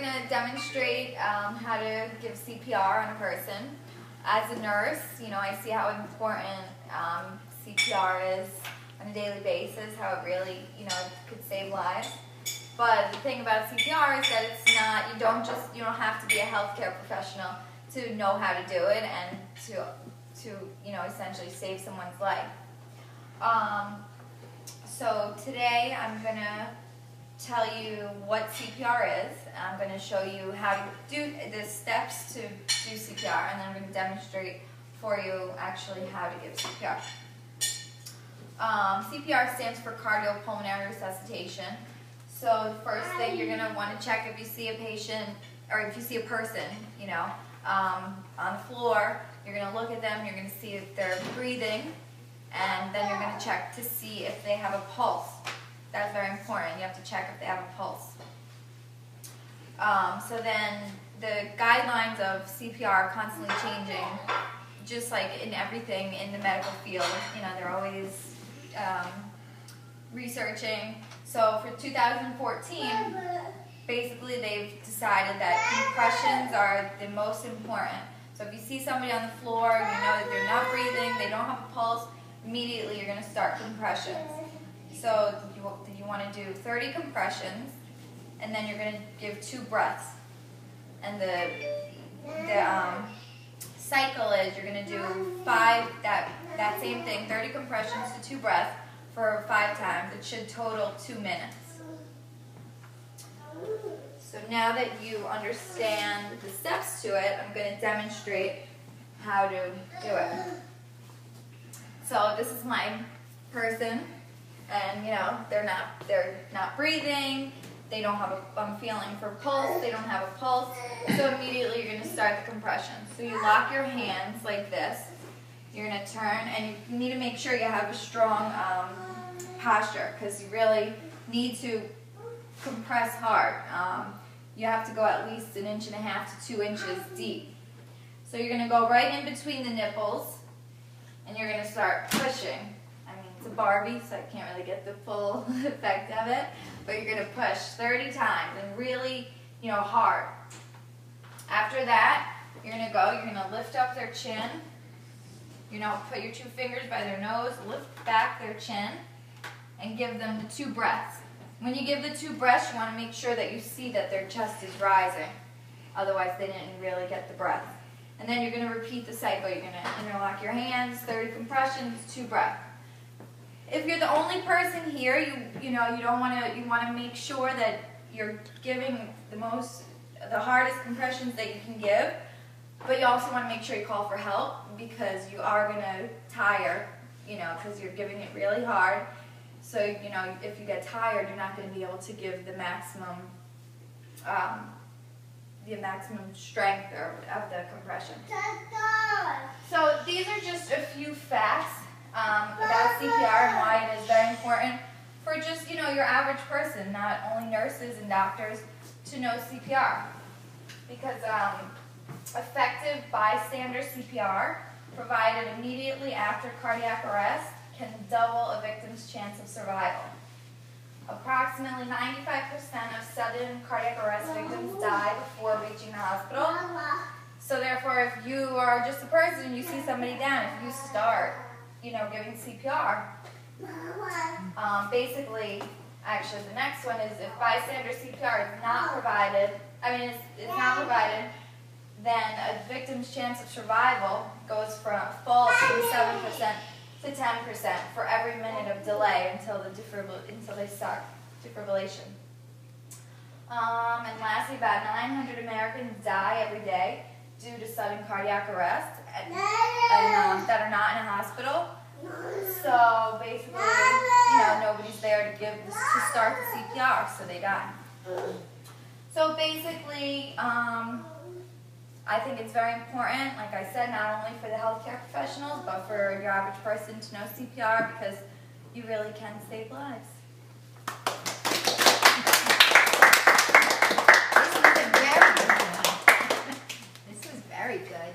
going to demonstrate how to give CPR on a person. As a nurse, I see how important CPR is on a daily basis, how it really, could save lives. But the thing about CPR is that it's not, you don't have to be a healthcare professional to know how to do it and to essentially save someone's life. So today I'm going to tell you what CPR is. I'm going to show you how to do the steps to do CPR, and then I'm going to demonstrate for you actually how to give CPR. CPR stands for cardiopulmonary resuscitation. So the first thing you're going to want to check if you see a patient, or if you see a person, on the floor, you're going to look at them, you're going to see if they're breathing, and then you're going to check to see if they have a pulse. That's very important. You have to check if they have a pulse. So then the guidelines of CPR are constantly changing, just like in everything in the medical field. They're always researching. So for 2014, basically they've decided that compressions are the most important. So if you see somebody on the floor, you know that they're not breathing, they don't have a pulse, immediately you're going to start compressions. So you want to do 30 compressions, and then you're going to give 2 breaths. And the cycle is you're going to do 5, that same thing, 30 compressions to 2 breaths for 5 times. It should total 2 minutes. So now that you understand the steps to it, I'm going to demonstrate how to do it. So this is my person. And they're not breathing, they don't have I'm feeling for pulse, they don't have a pulse, so immediately you're going to start the compression. So you lock your hands like this, you're going to turn, and you need to make sure you have a strong posture, because you really need to compress hard. You have to go at least 1.5 to 2 inches deep. So you're going to go right in between the nipples, and you're going to start pushing. It's a Barbie, so I can't really get the full effect of it, but you're going to push 30 times and really, hard. After that, you're going to lift up their chin, put your 2 fingers by their nose, lift back their chin, and give them the 2 breaths. When you give the 2 breaths, you want to make sure that you see that their chest is rising, otherwise they didn't really get the breath. And then you're going to repeat the cycle. You're going to interlock your hands, 30 compressions, 2 breaths. If you're the only person here, you want to make sure that you're giving the hardest compressions that you can give, but you also want to make sure you call for help, because you are going to tire, because you're giving it really hard. So if you get tired, you're not going to be able to give the maximum strength of the compression. So these are just a few facts about CPR and why it is very important for just, your average person, not only nurses and doctors, to know CPR. Because effective bystander CPR, provided immediately after cardiac arrest, can double a victim's chance of survival. Approximately 95% of sudden cardiac arrest victims die before reaching the hospital. So therefore, if you are just a person and you see somebody down, if you start giving CPR. Basically, actually the next one is if bystander CPR is not provided, it's not provided, then a victim's chance of survival falls from 7% to 10% for every minute of delay until they start defibrillation. And lastly, about 900 Americans die every day due to sudden cardiac arrest and that are not in a hospital. So basically, nobody's there to start the CPR, so they die. So basically, I think it's very important, like I said, not only for the healthcare professionals, but for your average person to know CPR, because you really can save lives. This was very good.